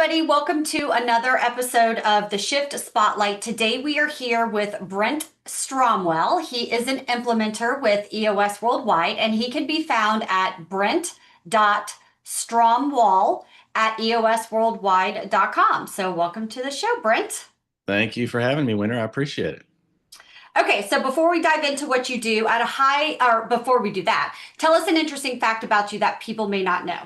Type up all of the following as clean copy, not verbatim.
everybody. Welcome to another episode of the Shift Spotlight. Today we are here with Brent Stromwall. He is an implementer with EOS Worldwide, and he can be found at brent.stromwall at eosworldwide.com. So welcome to the show, Brent. Thank you for having me, Winter. I appreciate it. Okay, so before we dive into what you do before we do that, tell us an interesting fact about you that people may not know.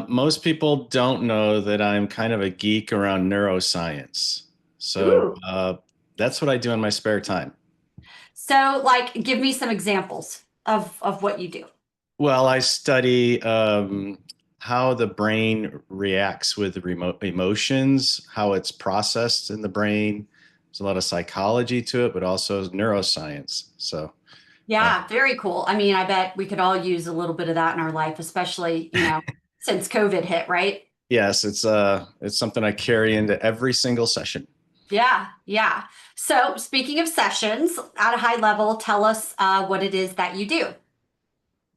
Most people don't know that I'm kind of a geek around neuroscience. So Ooh. that's what I do in my spare time. So, give me some examples of what you do. Well, I study how the brain reacts with remote emotions, how it's processed in the brain. There's a lot of psychology to it, but also neuroscience. So, uh, Yeah, very cool. I mean, I bet we could all use a little bit of that in our life, especially, since COVID hit, right? yes, it's something I carry into every single session. Yeah, yeah. So, speaking of sessions, at a high level, tell us what it is that you do.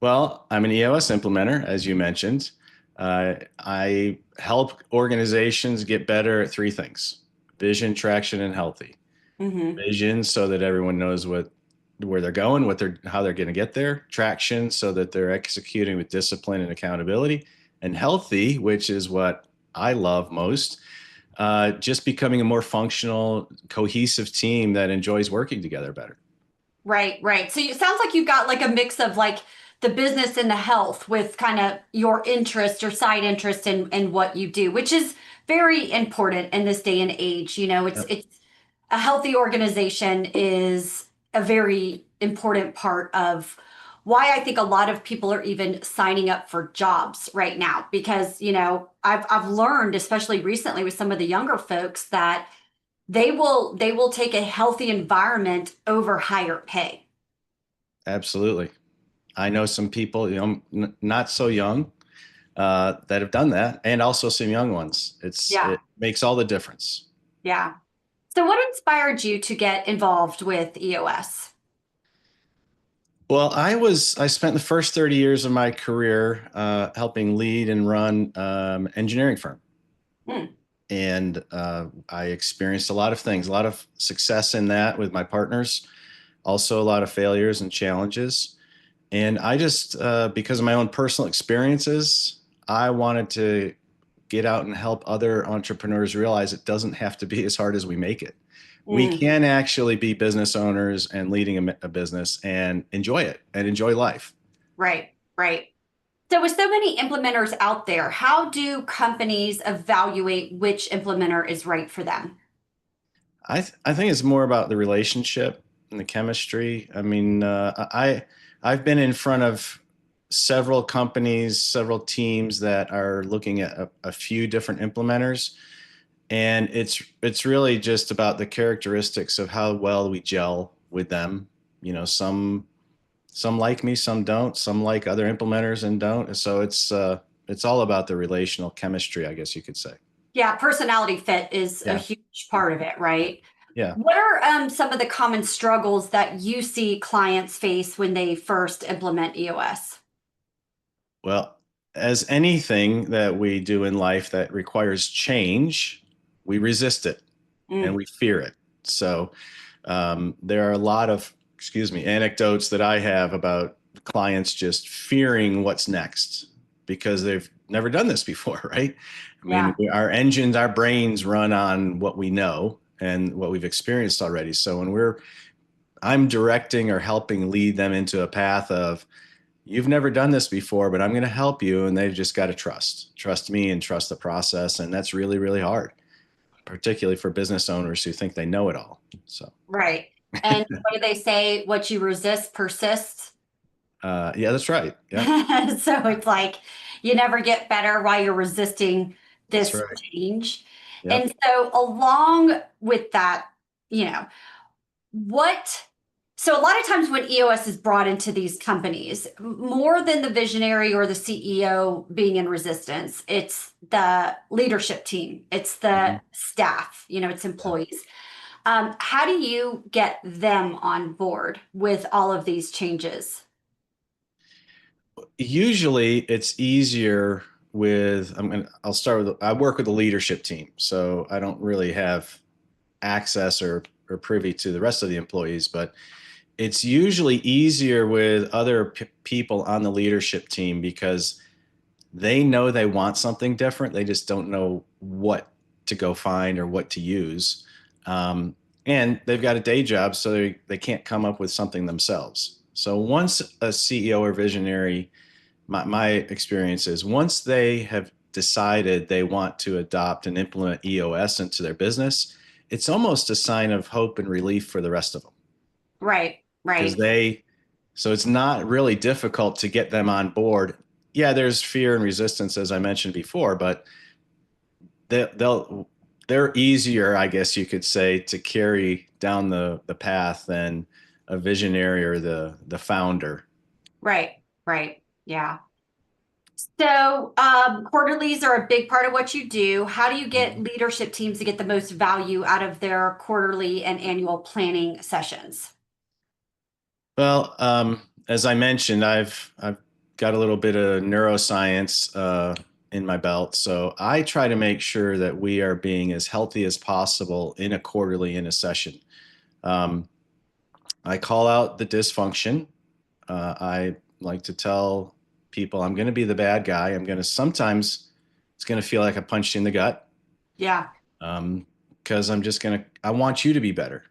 Well, I'm an EOS implementer, as you mentioned. I help organizations get better at three things: vision, traction, and healthy. Hmm. Vision, so that everyone knows where they're going, how they're going to get there. Traction, so that they're executing with discipline and accountability. And healthy, which is what I love most, just becoming a more functional, cohesive team that enjoys working together better. Right, right. So it sounds like you've got like a mix of like the business and the health with kind of your interest or side interest in what you do, which is very important in this day and age. It's a healthy organization is a very important part of why I think a lot of people are even signing up for jobs right now because, I've learned, especially recently with some of the younger folks, that they will take a healthy environment over higher pay. Absolutely. I know some people, not so young, that have done that, and also some young ones. Yeah, It makes all the difference. yeah. So what inspired you to get involved with EOS? Well, I spent the first 30 years of my career helping lead and run engineering firm, Hmm. and I experienced a lot of things, a lot of success in that with my partners, also a lot of failures and challenges. And I just, because of my own personal experiences, I wanted to get out and help other entrepreneurs realize it doesn't have to be as hard as we make it. We Mm. can actually be business owners and leading a business and enjoy it and enjoy life. Right, right. So with so many implementers out there, how do companies evaluate which implementer is right for them? I think it's more about the relationship and the chemistry. I mean, I've been in front of several companies, several teams that are looking at a few different implementers, and it's really just about the characteristics of how well we gel with them. Some like me, some don't. Some like other implementers and don't. So it's all about the relational chemistry, I guess you could say. Yeah, personality fit is a Yeah. huge part of it, right? Yeah. What are some of the common struggles that you see clients face when they first implement EOS? Well, as anything that we do in life that requires change, we resist it and Mm. we fear it. So there are a lot of, excuse me, anecdotes that I have about clients just fearing what's next because they've never done this before, right? I mean, Yeah. our engines, our brains run on what we know and what we've experienced already. So I'm directing or helping lead them into a path of, you've never done this before, but I'm going to help you. And they've just got to trust me and trust the process. And that's really, really hard, particularly for business owners who think they know it all. So, Right. And what do they say? What you resist persists. yeah, that's right. Yep. So it's like you never get better while you're resisting That's this right. change. Yep. And so along with that, you know, what so a lot of times when EOS is brought into these companies, more than the visionary or the CEO being in resistance, it's the leadership team, it's the Mhm. staff, it's Yeah. employees. How do you get them on board with all of these changes? Usually it's easier I'll start with, I work with the leadership team. So I don't really have access or privy to the rest of the employees, but it's usually easier with other people on the leadership team because they know they want something different. They just don't know what to go find or what to use. Um, and they've got a day job, so they can't come up with something themselves. So once a CEO or visionary, my experience is once they have decided they want to adopt and implement EOS into their business, it's almost a sign of hope and relief for the rest of them Right. because Right. so it's not really difficult to get them on board. Yeah, there's fear and resistance, as I mentioned before, but they're easier, I guess you could say, to carry down the path than a visionary or the founder. Right. Right. Yeah. So, quarterlies are a big part of what you do. How do you get leadership teams to get the most value out of their quarterly and annual planning sessions? Well, as I mentioned, I've got a little bit of neuroscience in my belt, so I try to make sure that we are being as healthy as possible in a quarterly in a session. Um, I call out the dysfunction. I like to tell people I'm going to be the bad guy. I'm going to sometimes it's going to feel like I punched you in the gut Yeah. because I want you to be better.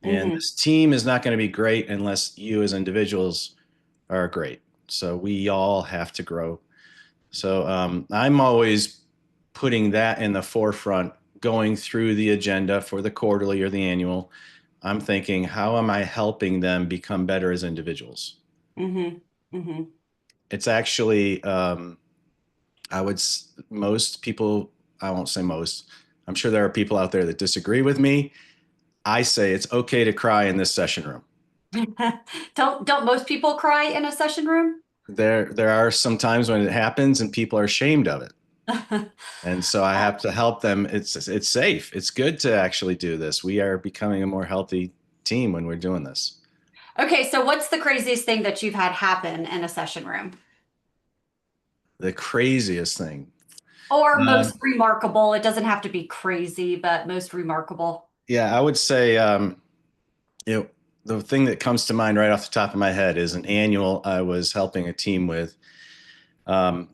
And Hmm. this team is not going to be great unless you as individuals are great. So we all have to grow. So I'm always putting that in the forefront, going through the agenda for the quarterly or the annual. I'm thinking, how am I helping them become better as individuals? Hmm. Hmm. It's actually, most people, I won't say most, I'm sure there are people out there that disagree with me. I say it's okay to cry in this session room. Don't most people cry in a session room? There are some times when it happens and people are ashamed of it. And so I have to help them. It's safe. It's good to actually do this. We are becoming a more healthy team when we're doing this. Okay, so what's the craziest thing that you've had happen in a session room? The craziest thing. Or Uh, most remarkable? It doesn't have to be crazy, but most remarkable. yeah, I would say, you know, the thing that comes to mind right off the top of my head is an annual I was helping a team with. Um,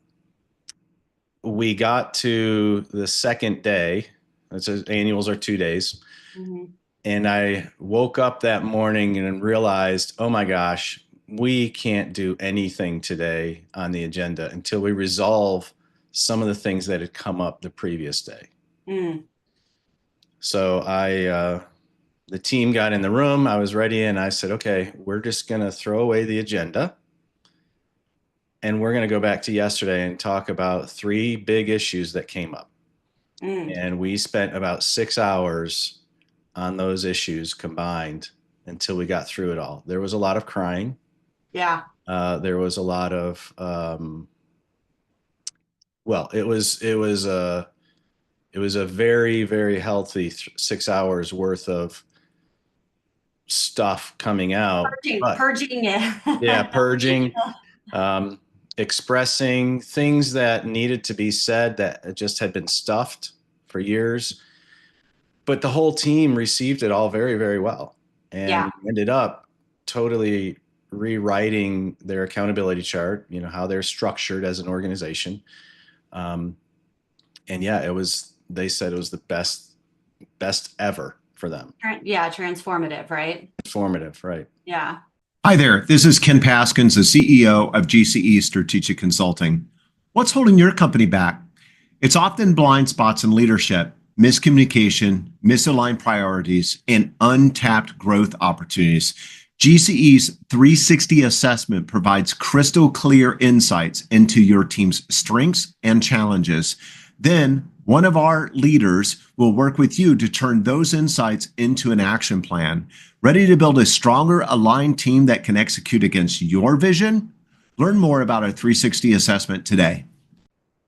we got to the second day. It says annuals are 2 days. Hmm. And I woke up that morning and realized, oh my gosh, we can't do anything today on the agenda until we resolve some of the things that had come up the previous day. Mm, So the team got in the room. I was ready, and I said, okay, we're just going to throw away the agenda. And we're going to go back to yesterday and talk about three big issues that came up. mm, And we spent about 6 hours on those issues combined until we got through it all. There was a lot of crying. yeah. There was a lot of well, it was a very very healthy 6 hours worth of stuff coming out. But Purging yeah, it. purging, um, expressing things that needed to be said that just had been stuffed for years. But the whole team received it all very very well, Yeah. and ended up totally rewriting their accountability chart. You know how they're structured as an organization. Um, and yeah, it was. They said it was the best ever for them. Yeah, transformative, right? Informative, right? Yeah. Hi there, this is Ken Paskins, the CEO of GCE Strategic Consulting. What's holding your company back? It's often blind spots in leadership, miscommunication, misaligned priorities, and untapped growth opportunities. GCE's 360 assessment provides crystal clear insights into your team's strengths and challenges. Then, one of our leaders will work with you to turn those insights into an action plan. Ready to build a stronger, aligned team that can execute against your vision? Learn more about our 360 assessment today.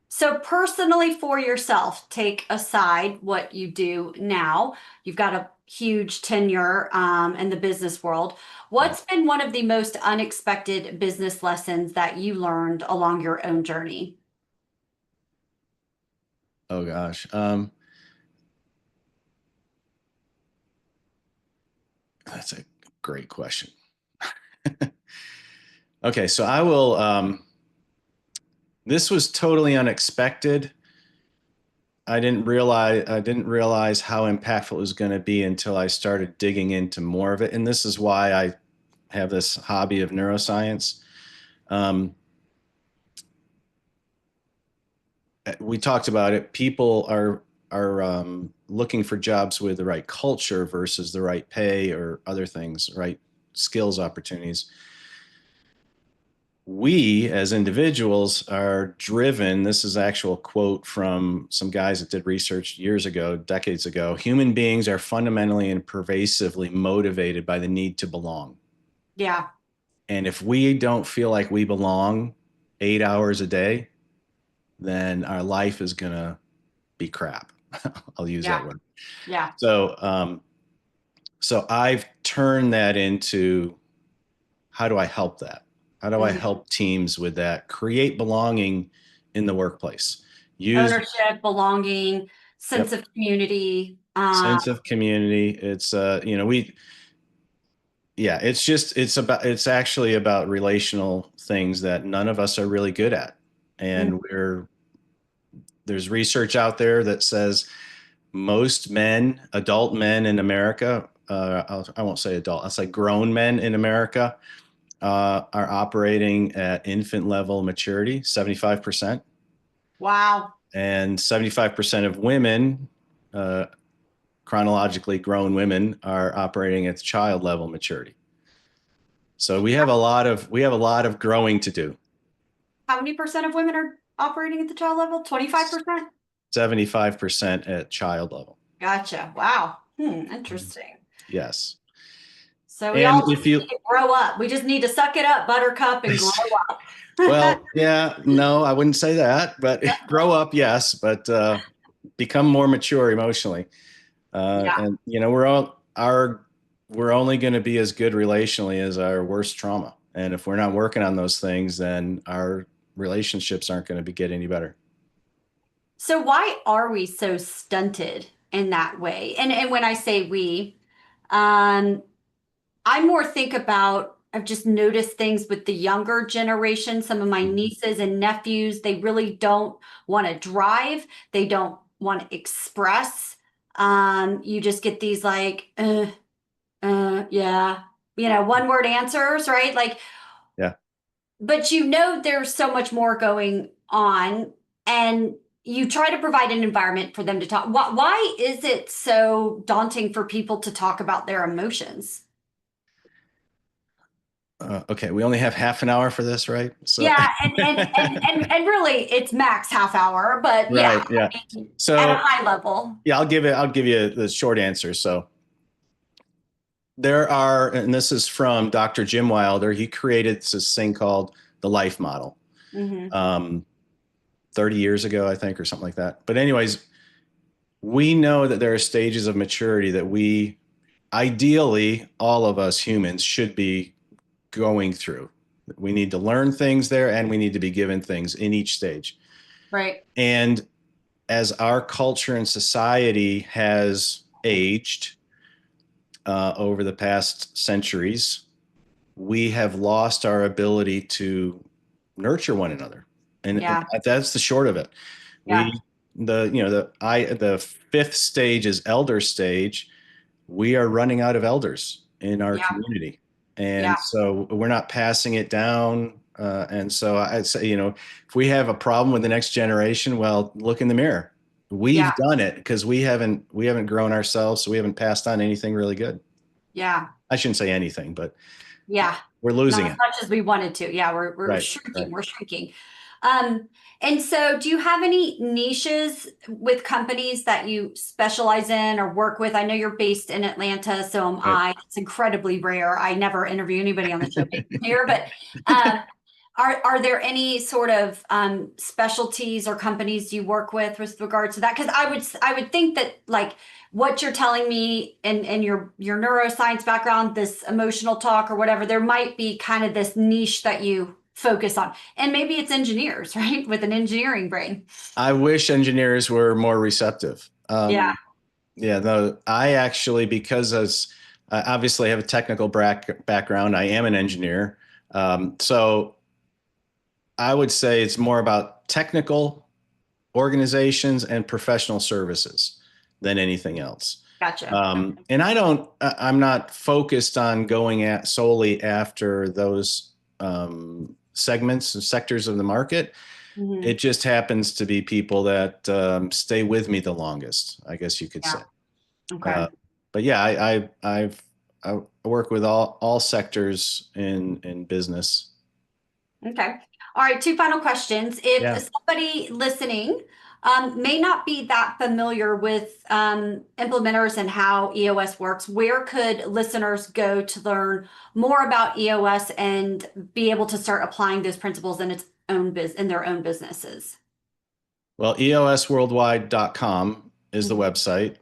So personally for yourself, take aside what you do now. You've got a huge tenure in the business world. Right. What's been one of the most unexpected business lessons that you learned along your own journey? Oh gosh. That's a great question. Okay, so I will. This was totally unexpected. I didn't realize how impactful it was going to be until I started digging into more of it. And this is why I have this hobby of neuroscience. Um, we talked about it. People are looking for jobs with the right culture versus the right pay or other things, right? Skills opportunities. We as individuals are driven. This is actual quote from some guys that did research years ago, decades ago. Human beings are fundamentally and pervasively motivated by the need to belong. Yeah. And if we don't feel like we belong 8 hours a day, then our life is going to be crap. I'll use Yeah. that word. Yeah. So I've turned that into, how do I help that? How do I Mhm. help teams with that? Create belonging in the workplace. Use Ownership, belonging, sense Yep, of community. sense of community. It's it's actually about relational things that none of us are really good at. Mm. And there's research out there that says most men, adult men in America, I won't say adult, I'll say grown men in America, are operating at infant level maturity, 75%. Wow. And 75% of women, uh, chronologically grown women, are operating at child level maturity. So we have a lot of growing to do. How many percent of women are operating at the child level? 25%? 75% at child level. Gotcha. Wow. Interesting. Yes. So we all And just if need you, to grow up. We just need to suck it up, buttercup, and grow up. well, yeah, no, I wouldn't say that, but grow up, yes, but become more mature emotionally. Yeah. And we're only going to be as good relationally as our worst trauma. And if we're not working on those things, then our relationships aren't going to get any better. So why are we so stunted in that way? And when I say we, um, I more think about, I've just noticed things with the younger generation. Some of my nieces and nephews, they really don't want to drive. They don't want to express. You just get these like, yeah, one word answers, right? Like, Yeah. but there's so much more going on, and you try to provide an environment for them to talk. Why is it so daunting for people to talk about their emotions? Okay. We only have half an hour for this, right? So, Yeah, and really it's max half hour, but yeah, right. Yeah. I mean, at a So, high level. yeah, I'll give you the short answer. So, there are, and this is from Dr. Jim Wilder. He created this thing called the life model, Hmm. um, 30 years ago, I think, or something like that. But anyways, we know that there are stages of maturity that ideally, all of us humans should be going through. We need to learn things there, and we need to be given things in each stage. Right. And as our culture and society has aged over the past centuries, we have lost our ability to nurture one another. And Yeah. that's the short of it. Yeah. We, the fifth stage is elder stage. We are running out of elders in our Yeah. community. Yeah. And so we're not passing it down. And so I'd say, if we have a problem with the next generation, well, look in the mirror. Yeah. We've done it because we haven't grown ourselves. So we haven't passed on anything really good. Yeah. I shouldn't say anything, but Yeah. we're Not losing as it. much as we wanted to. Yeah, we're Right. shrinking. Right. We're shrinking. Um, and so do you have any niches with companies that you specialize in or work with? I know you're based in Atlanta, so am Right. I. It's incredibly rare. I never interview anybody on the show based here, but um, are there any sort of specialties or companies you work with regards to that? Because I would think that like what you're telling me and your neuroscience background, this emotional talk or whatever, there might be kind of this niche that you focus on. And maybe it's engineers, right? With an engineering brain. I wish engineers were more receptive. Yeah. Yeah, no, I actually, because as I obviously have a technical background, I am an engineer. So I would say it's more about technical organizations and professional services than anything else. Gotcha. And I'm not focused on going at solely after those segments and sectors of the market. Mhm. It just happens to be people that stay with me the longest, I guess you could Yeah. say. Okay. But yeah, I work with all sectors in business. Okay. All right. Two final questions. Yeah. If somebody listening may not be that familiar with implementers and how EOS works, where could listeners go to learn more about EOS and be able to start applying those principles in in their own businesses? Well, eosworldwide.com is the Mhm. website.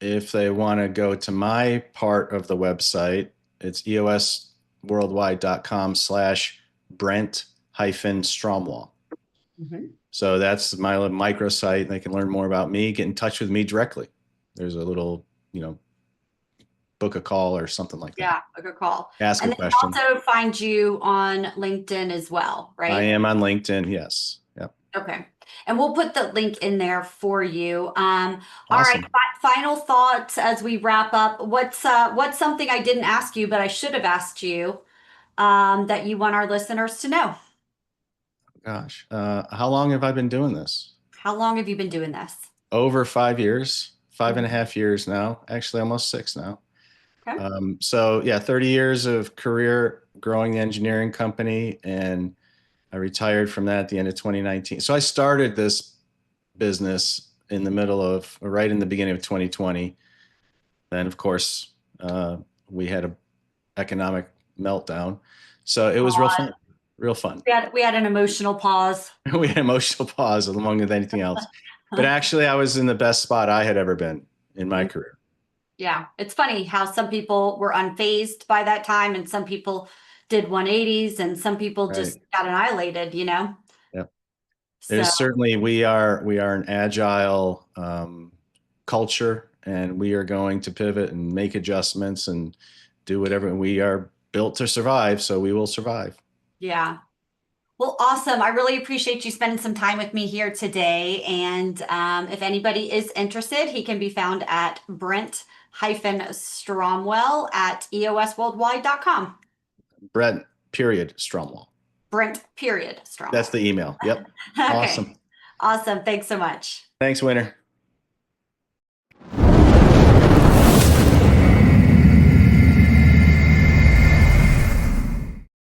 If they want to go to my part of the website, it's eosworldwide.com/Brent-Stromwall. Mhm. So that's my little microsite. They can learn more about me, get in touch with me directly. There's a little, book a call or something like that. Yeah, a good call. Ask a And then question. also find you on LinkedIn as well, I right? am on LinkedIn. Yes. Yep. Okay. And we'll put the link in there for you. All right. Awesome. Final thoughts as we wrap up. What's something I didn't ask you, but I should have asked you, that you want our listeners to know? Gosh. How long have I been doing this? How long have you been doing this? Over 5 years, five and a Mhm. half years now, actually almost 6 now. Okay. So yeah, 30 years of career growing the engineering company, and I retired from that at the end of 2019. So I started this business right in the beginning of 2020. Then of course, we had a economic meltdown. So it was real fun, real fun. We had an emotional pause. We had emotional pause along with anything else. But actually, I was in the best spot I had ever been in my career. Yeah, it's funny how some people were unfazed by that time and some people did 180s and some people Right. just got annihilated, Yeah. So, There's certainly we are an agile culture, and we are going to pivot and make adjustments and do whatever. We are built to survive, so we will survive. yeah. Well, awesome. I really appreciate you spending some time with me here today. And if anybody is interested, he can be found at Brent-Stromwell at eosworldwide.com. Brent, period, Stromwall. Brent, period, That's Stromwell. the email. Yep. Okay. Awesome. Awesome. Thanks so much. Thanks, Winter.